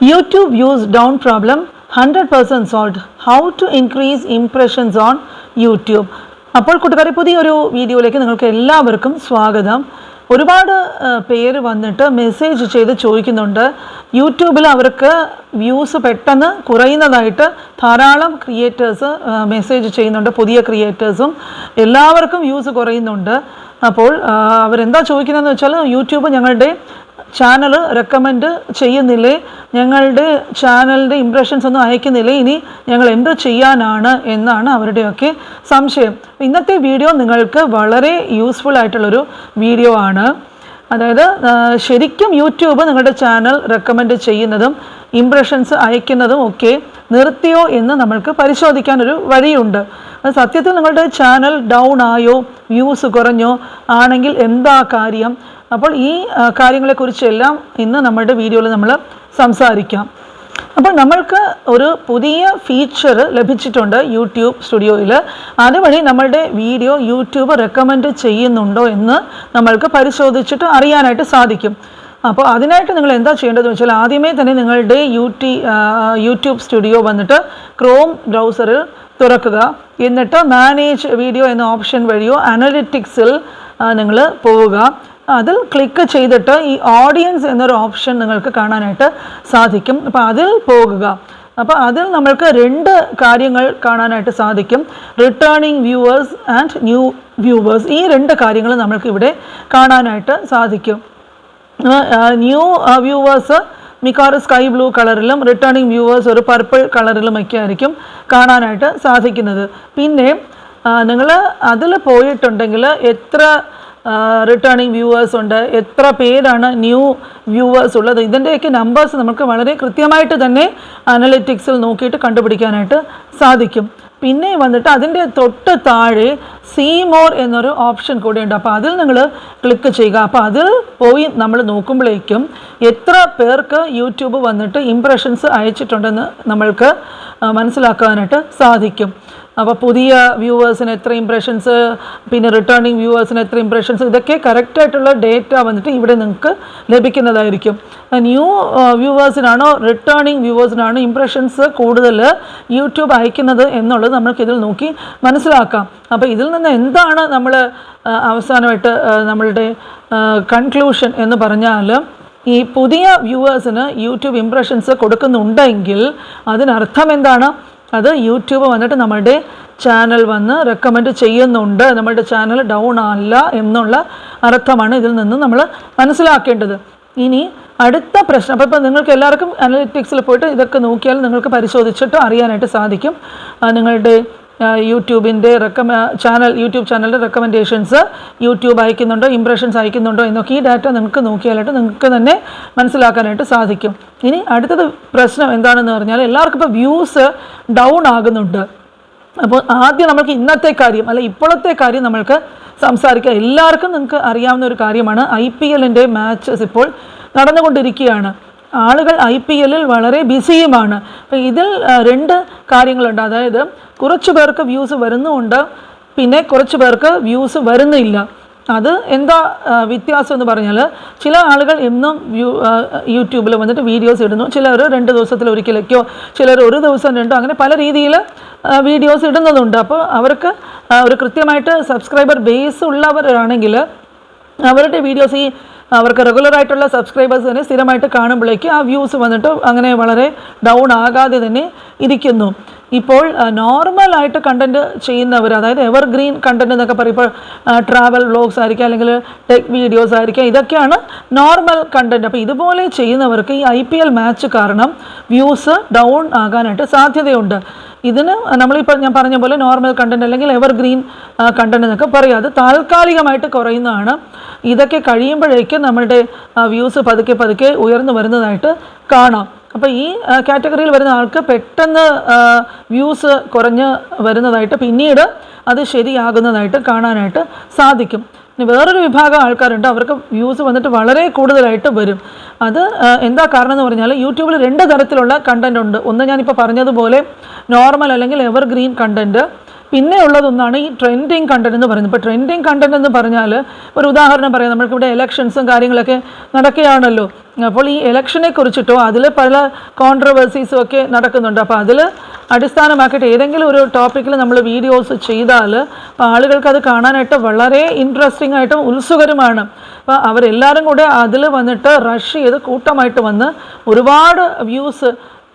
YouTube views down problem 100% solved. How to increase impressions on YouTube. അപ്പോൾ കൂട്ടുകാരെ, പുതിയൊരു വീഡിയോയിലേക്ക് നിങ്ങൾക്ക് എല്ലാവർക്കും സ്വാഗതം. ഒരുപാട് പേര് വന്നിട്ട് മെസ്സേജ് ചെയ്ത് ചോദിക്കുന്നുണ്ട്. യൂട്യൂബിൽ അവർക്ക് വ്യൂസ് പെട്ടെന്ന് കുറയുന്നതായിട്ട് ധാരാളം ക്രിയേറ്റേഴ്സ് മെസ്സേജ് ചെയ്യുന്നുണ്ട്. പുതിയ ക്രിയേറ്റേഴ്സും എല്ലാവർക്കും വ്യൂസ് കുറയുന്നുണ്ട്. അപ്പോൾ അവരെന്താ ചോദിക്കുന്നതെന്ന് വെച്ചാൽ, യൂട്യൂബ് ഞങ്ങളുടെ ചാനൽ റെക്കമെൻഡ് ചെയ്യുന്നില്ലേ, ഞങ്ങളുടെ ചാനലിൻ്റെ ഇംപ്രഷൻസ് ഒന്നും അയക്കുന്നില്ലേ, ഇനി ഞങ്ങൾ എന്ത് ചെയ്യാനാണ് എന്നാണ് അവരുടെയൊക്കെ സംശയം. ഇന്നത്തെ വീഡിയോ നിങ്ങൾക്ക് വളരെ യൂസ്ഫുൾ ആയിട്ടുള്ളൊരു വീഡിയോ ആണ്. അതായത് ശരിക്കും യൂട്യൂബ് നിങ്ങളുടെ ചാനൽ റെക്കമെൻഡ് ചെയ്യുന്നതും ഇംപ്രഷൻസ് അയക്കുന്നതും ഒക്കെ നിർത്തിയോ എന്ന് നമ്മൾക്ക് പരിശോധിക്കാനൊരു വഴിയുണ്ട്. സത്യത്തിൽ നിങ്ങളുടെ ചാനൽ ഡൗൺ ആയോ, വ്യൂസ് കുറഞ്ഞോ ആണെങ്കിൽ എന്താ കാര്യം? അപ്പോൾ ഈ കാര്യങ്ങളെക്കുറിച്ചെല്ലാം ഇന്ന് നമ്മുടെ വീഡിയോയിൽ നമ്മൾ സംസാരിക്കാം. അപ്പോൾ നമ്മൾക്ക് ഒരു പുതിയ ഫീച്ചർ ലഭിച്ചിട്ടുണ്ട് യൂട്യൂബ് സ്റ്റുഡിയോയിൽ. അതുവഴി നമ്മളുടെ വീഡിയോ യൂട്യൂബ് റെക്കമെൻഡ് ചെയ്യുന്നുണ്ടോ എന്ന് നമ്മൾക്ക് പരിശോധിച്ചിട്ട് അറിയാനായിട്ട് സാധിക്കും. അപ്പോൾ അതിനായിട്ട് നിങ്ങൾ എന്താ ചെയ്യേണ്ടതെന്ന് വെച്ചാൽ, ആദ്യമേ തന്നെ നിങ്ങളുടെ യൂട്യൂബ് സ്റ്റുഡിയോ വന്നിട്ട് ക്രോം ബ്രൗസറിൽ തുറക്കുക. എന്നിട്ട് മാനേജ് വീഡിയോ എന്ന ഓപ്ഷൻ വഴിയോ അനലിറ്റിക്സിൽ നിങ്ങൾ പോവുക. അതിൽ ക്ലിക്ക് ചെയ്തിട്ട് ഈ ഓഡിയൻസ് എന്നൊരു ഓപ്ഷൻ നിങ്ങൾക്ക് കാണാനായിട്ട് സാധിക്കും. അപ്പോൾ അതിൽ പോകുക. അപ്പോൾ അതിൽ നമ്മൾക്ക് രണ്ട് കാര്യങ്ങൾ കാണാനായിട്ട് സാധിക്കും: returning viewers and new viewers. ഈ രണ്ട് കാര്യങ്ങൾ നമ്മൾക്ക് ഇവിടെ കാണാനായിട്ട് സാധിക്കും. ന്യൂ വ്യൂവേഴ്സ് മിക്കവാറും സ്കൈ ബ്ലൂ കളറിലും, റിട്ടേണിംഗ് വ്യൂവേഴ്സ് ഒരു പർപ്പിൾ കളറിലുമൊക്കെ ആയിരിക്കും കാണാനായിട്ട് സാധിക്കുന്നത്. പിന്നെ നിങ്ങൾ അതിൽ പോയിട്ടുണ്ടെങ്കിൽ എത്ര റിട്ടേണിംഗ് വ്യൂവേഴ്സ് ഉണ്ട്, എത്ര പേരാണ് ന്യൂ വ്യൂവേഴ്സ് ഉള്ളത്, ഇതിൻ്റെയൊക്കെ നമ്പേഴ്സ് നമുക്ക് വളരെ കൃത്യമായിട്ട് തന്നെ അനലിറ്റിക്സിൽ നോക്കിയിട്ട് കണ്ടുപിടിക്കാനായിട്ട് സാധിക്കും. പിന്നെ വന്നിട്ട് അതിൻ്റെ തൊട്ട് താഴെ സീ മോർ എന്നൊരു ഓപ്ഷൻ കൂടെയുണ്ട്. അപ്പോൾ അതിൽ നിങ്ങൾ ക്ലിക്ക് ചെയ്യുക. അപ്പോൾ അതിൽ പോയി നമ്മൾ നോക്കുമ്പോഴേക്കും എത്ര പേർക്ക് യൂട്യൂബ് വന്നിട്ട് ഇംപ്രഷൻസ് അയച്ചിട്ടുണ്ടെന്ന് നമ്മൾക്ക് മനസ്സിലാക്കാനായിട്ട് സാധിക്കും. അപ്പോൾ പുതിയ വ്യൂവേഴ്സിന് എത്ര ഇംപ്രഷൻസ്, പിന്നെ റിട്ടേണിംഗ് വ്യൂവേഴ്സിന് എത്ര ഇംപ്രഷൻസ്, ഇതൊക്കെ കറക്റ്റായിട്ടുള്ള ഡേറ്റ വന്നിട്ട് ഇവിടെ നിങ്ങൾക്ക് ലഭിക്കുന്നതായിരിക്കും. ന്യൂ വ്യൂവേഴ്സിനാണോ റിട്ടേണിംഗ് വ്യൂവേഴ്സിനാണോ ഇംപ്രഷൻസ് കൂടുതൽ യൂട്യൂബ് അയക്കുന്നത് എന്നുള്ളത് നമ്മൾക്കിതിൽ നോക്കി മനസ്സിലാക്കാം. അപ്പോൾ ഇതിൽ നിന്ന് എന്താണ് നമ്മൾ അവസാനമായിട്ട് നമ്മളുടെ കൺക്ലൂഷൻ എന്ന് പറഞ്ഞാൽ, ഈ പുതിയ വ്യൂവേഴ്സിന് യൂട്യൂബ് ഇംപ്രഷൻസ് കൊടുക്കുന്നുണ്ടെങ്കിൽ അതിനർത്ഥം എന്താണ്? അത് യൂട്യൂബ് വന്നിട്ട് നമ്മളുടെ ചാനൽ വന്ന് റെക്കമെൻഡ് ചെയ്യുന്നുണ്ട്, നമ്മളുടെ ചാനൽ ഡൗൺ അല്ല എന്നുള്ള അർത്ഥമാണ് ഇതിൽ നിന്ന് നമ്മൾ മനസ്സിലാക്കേണ്ടത്. ഇനി അടുത്ത പ്രശ്നം, അപ്പോൾ ഇപ്പോൾ നിങ്ങൾക്ക് എല്ലാവർക്കും അനലിറ്റിക്സിൽ പോയിട്ട് ഇതൊക്കെ നോക്കിയാൽ നിങ്ങൾക്ക് പരിശോധിച്ചിട്ട് അറിയാനായിട്ട് സാധിക്കും നിങ്ങളുടെ യൂട്യൂബിൻ്റെ യൂട്യൂബ് ചാനലിൻ്റെ റെക്കമെൻഡേഷൻസ് യൂട്യൂബ് അയക്കുന്നുണ്ടോ, ഇംപ്രഷൻസ് അയക്കുന്നുണ്ടോ എന്നൊക്കെ ഈ ഡാറ്റ നിങ്ങൾക്ക് നോക്കിയാലായിട്ട് നിങ്ങൾക്ക് തന്നെ മനസ്സിലാക്കാനായിട്ട് സാധിക്കും. ഇനി അടുത്തത് പ്രശ്നം എന്താണെന്ന് പറഞ്ഞാൽ, എല്ലാവർക്കും ഇപ്പോൾ വ്യൂസ് ഡൗൺ ആകുന്നുണ്ട്. അപ്പോൾ ആദ്യം നമുക്ക് ഇന്നത്തെ കാര്യം അല്ല ഇപ്പോഴത്തെ കാര്യം നമ്മൾക്ക് സംസാരിക്കാം. എല്ലാവർക്കും നിങ്ങൾക്ക് അറിയാവുന്ന ഒരു കാര്യമാണ്, IPLൻ്റെ മാച്ചസ് ഇപ്പോൾ നടന്നുകൊണ്ടിരിക്കുകയാണ്. ആളുകൾ IPLൽ വളരെ ബിസിയുമാണ്. അപ്പോൾ ഇതിൽ രണ്ട് കാര്യങ്ങളുണ്ട്. അതായത് കുറച്ച് പേർക്ക് വ്യൂസ് വരുന്നുമുണ്ട്, പിന്നെ കുറച്ച് പേർക്ക് വ്യൂസ് വരുന്നില്ല. അത് എന്താ വ്യത്യാസം എന്ന് പറഞ്ഞാൽ, ചില ആളുകൾ എന്നും യൂട്യൂബിൽ വന്നിട്ട് വീഡിയോസ് ഇടുന്നു. ചിലർ 2 ദിവസത്തിൽ ഒരിക്കലൊക്കെയോ, ചിലർ ഒരു ദിവസം രണ്ടോ, അങ്ങനെ പല രീതിയിൽ വീഡിയോസ് ഇടുന്നതുണ്ട്. അപ്പോൾ അവർക്ക് ഒരു കൃത്യമായിട്ട് സബ്സ്ക്രൈബർ ബേസ് ഉള്ളവരാണെങ്കിൽ അവരുടെ വീഡിയോസ് അവർക്ക് റെഗുലറായിട്ടുള്ള സബ്സ്ക്രൈബേഴ്സ് തന്നെ സ്ഥിരമായിട്ട് കാണുമ്പോഴേക്ക് ആ വ്യൂസ് വന്നിട്ട് അങ്ങനെ വളരെ ഡൗൺ ആകാതെ തന്നെ ഇരിക്കുന്നു. ഇപ്പോൾ നോർമലായിട്ട് കണ്ടൻറ്റ് ചെയ്യുന്നവർ, അതായത് എവർഗ്രീൻ കണ്ടൻറ്റ് എന്നൊക്കെ പറയുമ്പോൾ ട്രാവൽ വ്ലോഗ്സ് ആയിരിക്കാം, അല്ലെങ്കിൽ ടെക് വീഡിയോസ് ആയിരിക്കാം, ഇതൊക്കെയാണ് നോർമൽ കണ്ടൻറ്റ്. അപ്പോൾ ഇതുപോലെ ചെയ്യുന്നവർക്ക് ഈ IPL മാച്ച് കാരണം വ്യൂസ് ഡൗൺ ആകാനായിട്ട് സാധ്യതയുണ്ട്. ഇതിന് നമ്മളിപ്പോൾ ഞാൻ പറഞ്ഞ പോലെ നോർമൽ കണ്ടൻറ്റ് അല്ലെങ്കിൽ എവർഗ്രീൻ കണ്ടൻറ്റ് എന്നൊക്കെ പറയും. അത് താൽക്കാലികമായിട്ട് കുറയുന്നതാണ്. ഇതൊക്കെ കഴിയുമ്പോഴേക്കും നമ്മളുടെ വ്യൂസ് പതുക്കെ പതുക്കെ ഉയർന്നു വരുന്നതായിട്ട് കാണാം. അപ്പോൾ ഈ കാറ്റഗറിയിൽ വരുന്ന ആൾക്ക് പെട്ടെന്ന് വ്യൂസ് കുറഞ്ഞ് വരുന്നതായിട്ട്, പിന്നീട് അത് ശരിയാകുന്നതായിട്ട് കാണാനായിട്ട് സാധിക്കും. ഇനി വേറൊരു വിഭാഗം ആൾക്കാരുണ്ട്, അവർക്ക് വ്യൂസ് വന്നിട്ട് വളരെ കൂടുതലായിട്ട് വരും. അത് എന്താ കാരണം എന്ന് പറഞ്ഞാൽ, യൂട്യൂബിൽ 2 തരത്തിലുള്ള കണ്ടൻറ് ഉണ്ട്. ഒന്ന് ഞാനിപ്പോൾ പറഞ്ഞതുപോലെ നോർമൽ അല്ലെങ്കിൽ എവർഗ്രീൻ കണ്ടൻറ്റ്, പിന്നെ ഉള്ളതൊന്നാണ് ഈ ട്രെൻഡിങ് കണ്ടന്റ് എന്ന് പറയുന്നത്. ഇപ്പോൾ ട്രെൻഡിങ് കണ്ടന്റ് എന്ന് പറഞ്ഞാൽ ഒരു ഉദാഹരണം പറയാം. നമ്മൾക്കിവിടെ ഇലക്ഷൻസും കാര്യങ്ങളൊക്കെ നടക്കുകയാണല്ലോ. അപ്പോൾ ഈ ഇലക്ഷനെ കുറിച്ചിട്ടോ അതിൽ പല കോൺട്രവേഴ്സീസും ഒക്കെ നടക്കുന്നുണ്ട്. അപ്പോൾ അതിൽ അടിസ്ഥാനമാക്കിയിട്ട് ഏതെങ്കിലും ഒരു ടോപ്പിക്കിൽ നമ്മൾ വീഡിയോസ് ചെയ്താൽ ആളുകൾക്ക് അത് കാണാനായിട്ട് വളരെ ഇൻട്രസ്റ്റിംഗ് ആയിട്ടും ഉത്സുകരമാണ്. അപ്പോൾ അവരെല്ലാവരും കൂടെ അതിൽ വന്നിട്ട് റഷ് ചെയ്ത് കൂട്ടമായിട്ട് വന്ന് ഒരുപാട് വ്യൂസ്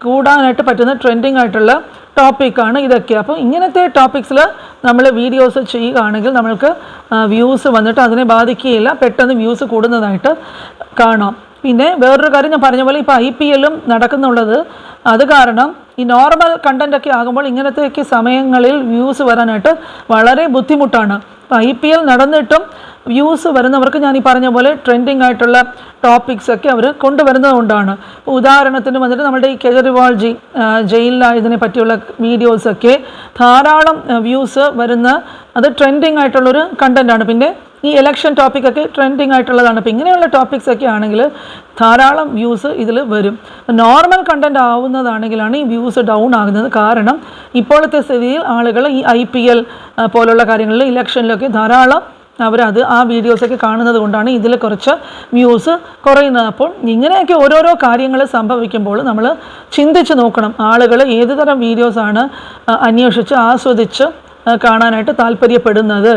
കൂടാനായിട്ട് പറ്റുന്ന ട്രെൻഡിങ് ആയിട്ടുള്ള ടോപ്പിക്കാണ് ഇതൊക്കെ. അപ്പോൾ ഇങ്ങനത്തെ ടോപ്പിക്സിൽ നമ്മൾ വീഡിയോസ് ചെയ്യുകയാണെങ്കിൽ നമ്മൾക്ക് വ്യൂസ് വന്നിട്ട് അതിനെ ബാധിക്കുകയില്ല, പെട്ടെന്ന് വ്യൂസ് കൂടുന്നതായിട്ട് കാണാം. പിന്നെ വേറൊരു കാര്യം ഞാൻ പറഞ്ഞ പോലെ ഇപ്പോൾ IPL നടക്കുന്നുള്ളത് അത് കാരണം ഈ നോർമൽ കണ്ടൻറ്റൊക്കെ ആകുമ്പോൾ ഇങ്ങനത്തെയൊക്കെ സമയങ്ങളിൽ വ്യൂസ് വരാനായിട്ട് വളരെ ബുദ്ധിമുട്ടാണ്. ഇപ്പോൾ IPL നടന്നിട്ടും വ്യൂസ് വരുന്നവർക്ക് ഞാൻ ഈ പറഞ്ഞ പോലെ ട്രെൻഡിങ് ആയിട്ടുള്ള ടോപ്പിക്സൊക്കെ അവർ കൊണ്ടുവരുന്നത് കൊണ്ടാണ്. ഉദാഹരണത്തിന് വന്നിട്ട് നമ്മുടെ ഈ കേജ്രിവാൾ ജയിലിലായതിനെ പറ്റിയുള്ള വീഡിയോസൊക്കെ ധാരാളം വ്യൂസ് വരുന്ന അത് ട്രെൻഡിങ് ആയിട്ടുള്ളൊരു കണ്ടൻറ്റാണ്. പിന്നെ ഈ ഇലക്ഷൻ ടോപ്പിക്കൊക്കെ ട്രെൻഡിങ് ആയിട്ടുള്ളതാണ്. അപ്പോൾ ഇങ്ങനെയുള്ള ടോപ്പിക്സൊക്കെ ആണെങ്കിൽ ധാരാളം വ്യൂസ് ഇതിൽ വരും. നോർമൽ കണ്ടൻറ് ആവുന്നതാണെങ്കിലാണ് ഈ വ്യൂസ് ഡൗൺ ആകുന്നത്. കാരണം ഇപ്പോഴത്തെ സ്ഥിതിയിൽ ആളുകൾ ഈ IPL പോലുള്ള കാര്യങ്ങളിൽ ഇലക്ഷനിലൊക്കെ ധാരാളം അവരത് ആ വീഡിയോസൊക്കെ കാണുന്നത് കൊണ്ടാണ് ഇതിൽ കുറച്ച് വ്യൂസ് കുറയുന്നത്. അപ്പോൾ ഇങ്ങനെയൊക്കെ ഓരോരോ കാര്യങ്ങൾ സംഭവിക്കുമ്പോൾ നമ്മൾ ചിന്തിച്ച് നോക്കണം, ആളുകൾ ഏത് തരം വീഡിയോസാണ് അന്വേഷിച്ച് ആസ്വദിച്ച് കാണാനായിട്ട് താല്പര്യപ്പെടുന്നത്.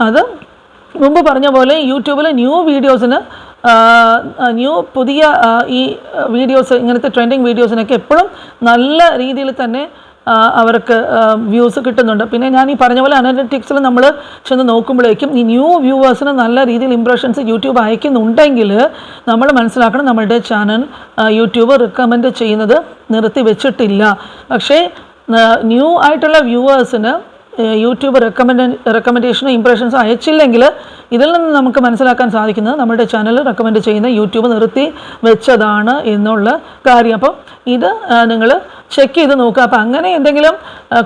അത് മുമ്പ് പറഞ്ഞ പോലെ യൂട്യൂബിൽ പുതിയ ഈ വീഡിയോസ് ഇങ്ങനത്തെ ട്രെൻഡിങ് വീഡിയോസിനൊക്കെ എപ്പോഴും നല്ല രീതിയിൽ തന്നെ അവർക്ക് വ്യൂസ് കിട്ടുന്നുണ്ട്. പിന്നെ ഞാൻ ഈ പറഞ്ഞ പോലെ അനലിറ്റിക്സിൽ നമ്മൾ ചെന്ന് നോക്കുമ്പോഴേക്കും ഈ ന്യൂ വ്യൂവേഴ്സിന് നല്ല രീതിയിൽ ഇംപ്രഷൻസ് യൂട്യൂബ് അയക്കുന്നുണ്ടെങ്കിൽ നമ്മൾ മനസ്സിലാക്കണം നമ്മളുടെ ചാനൽ യൂട്യൂബ് റെക്കമെൻഡ് ചെയ്യുന്നത് നിർത്തി വെച്ചിട്ടില്ല. പക്ഷേ ന്യൂ ആയിട്ടുള്ള വ്യൂവേഴ്സിന് യൂട്യൂബ് റെക്കമെൻഡേഷനും ഇംപ്രഷൻസും അയച്ചില്ലെങ്കിൽ ഇതിൽ നിന്ന് നമുക്ക് മനസ്സിലാക്കാൻ സാധിക്കുന്നത് നമ്മുടെ ചാനൽ റെക്കമെൻഡ് ചെയ്യുന്ന യൂട്യൂബ് നിർത്തി വെച്ചതാണ് എന്നുള്ള കാര്യം. അപ്പം ഇത് നിങ്ങൾ ചെക്ക് ചെയ്ത് നോക്കുക. അപ്പോൾ അങ്ങനെ എന്തെങ്കിലും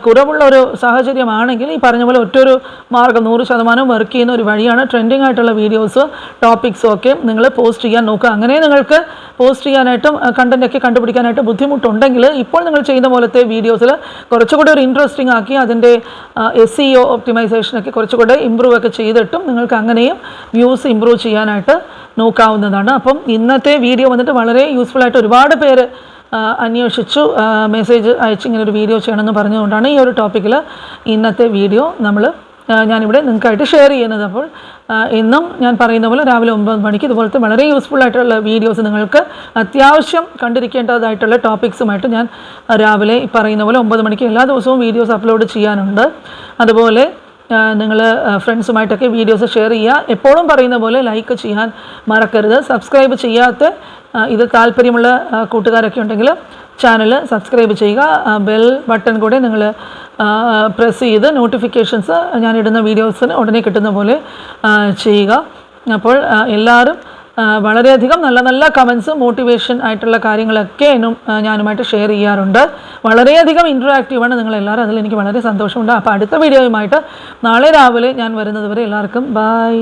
കുറവുള്ള ഒരു സാഹചര്യമാണെങ്കിൽ ഈ പറഞ്ഞ പോലെ ഒറ്റൊരു മാർഗ്ഗം 100% വർക്ക് ചെയ്യുന്ന ഒരു വഴിയാണ് ട്രെൻഡിങ് ആയിട്ടുള്ള വീഡിയോസ് ടോപ്പിക്സും ഒക്കെ നിങ്ങൾ പോസ്റ്റ് ചെയ്യാൻ നോക്കുക. അങ്ങനെ നിങ്ങൾക്ക് പോസ്റ്റ് ചെയ്യാനായിട്ടും കണ്ടൻറ്റൊക്കെ കണ്ടുപിടിക്കാനായിട്ട് ബുദ്ധിമുട്ടുണ്ടെങ്കിൽ ഇപ്പോൾ നിങ്ങൾ ചെയ്യുന്ന പോലത്തെ വീഡിയോസിൽ കുറച്ചുകൂടി ഒരു ഇൻട്രസ്റ്റിംഗ് ആക്കി അതിൻ്റെ SEO ഒപ്റ്റിമൈസേഷനൊക്കെ കുറച്ചുകൂടെ ഇമ്പ്രൂവ് ഒക്കെ ചെയ്തിട്ടും നിങ്ങൾക്ക് അങ്ങനെയും വ്യൂസ് ഇമ്പ്രൂവ് ചെയ്യാനായിട്ട് നോക്കാവുന്നതാണ്. അപ്പം ഇന്നത്തെ വീഡിയോ വന്നിട്ട് വളരെ യൂസ്ഫുൾ ആയിട്ട് ഒരുപാട് പേര് അന്വേഷിച്ചു മെസ്സേജ് അയച്ച് ഇങ്ങനൊരു വീഡിയോ ചെയ്യണമെന്ന് പറഞ്ഞുകൊണ്ടാണ് ഈ ഒരു ടോപ്പിക്കിൽ ഇന്നത്തെ വീഡിയോ ഞാനിവിടെ നിങ്ങൾക്കായിട്ട് ഷെയർ ചെയ്യുന്നത്. അപ്പോൾ ഇന്നും ഞാൻ പറയുന്ന പോലെ രാവിലെ 9 മണിക്ക് ഇതുപോലത്തെ വളരെ യൂസ്ഫുൾ ആയിട്ടുള്ള വീഡിയോസ് നിങ്ങൾക്ക് അത്യാവശ്യം കണ്ടിരിക്കേണ്ടതായിട്ടുള്ള ടോപ്പിക്സുമായിട്ട് ഞാൻ രാവിലെ പറയുന്ന പോലെ 9 മണിക്ക് എല്ലാ ദിവസവും വീഡിയോസ് അപ്ലോഡ് ചെയ്യാനുണ്ട്. അതുപോലെ നിങ്ങൾ ഫ്രണ്ട്സുമായിട്ടൊക്കെ വീഡിയോസ് ഷെയർ ചെയ്യുക. എപ്പോഴും പറയുന്ന പോലെ ലൈക്ക് ചെയ്യാൻ മറക്കരുത്. സബ്സ്ക്രൈബ് ചെയ്യാത്ത ഇത് താല്പര്യമുള്ള കൂട്ടുകാരൊക്കെ ഉണ്ടെങ്കിൽ ചാനൽ സബ്സ്ക്രൈബ് ചെയ്യുക. ബെൽ ബട്ടൺ കൂടെ നിങ്ങൾ പ്രസ് ചെയ്ത് നോട്ടിഫിക്കേഷൻസ് ഞാനിടുന്ന വീഡിയോസിന് ഉടനെ കിട്ടുന്ന പോലെ ചെയ്യുക. അപ്പോൾ എല്ലാവരും വളരെയധികം നല്ല നല്ല കമൻസ് മോട്ടിവേഷൻ ആയിട്ടുള്ള കാര്യങ്ങളൊക്കെ ഞാനുമായിട്ട് ഷെയർ ചെയ്യാറുണ്ട്. വളരെയധികം ഇൻറ്ററാക്റ്റീവാണ് നിങ്ങളെല്ലാവരും. അതിൽ എനിക്ക് വളരെ സന്തോഷമുണ്ട്. അപ്പോൾ അടുത്ത വീഡിയോയുമായിട്ട് നാളെ രാവിലെ ഞാൻ വരുന്നത് വരെ എല്ലാവർക്കും ബൈ.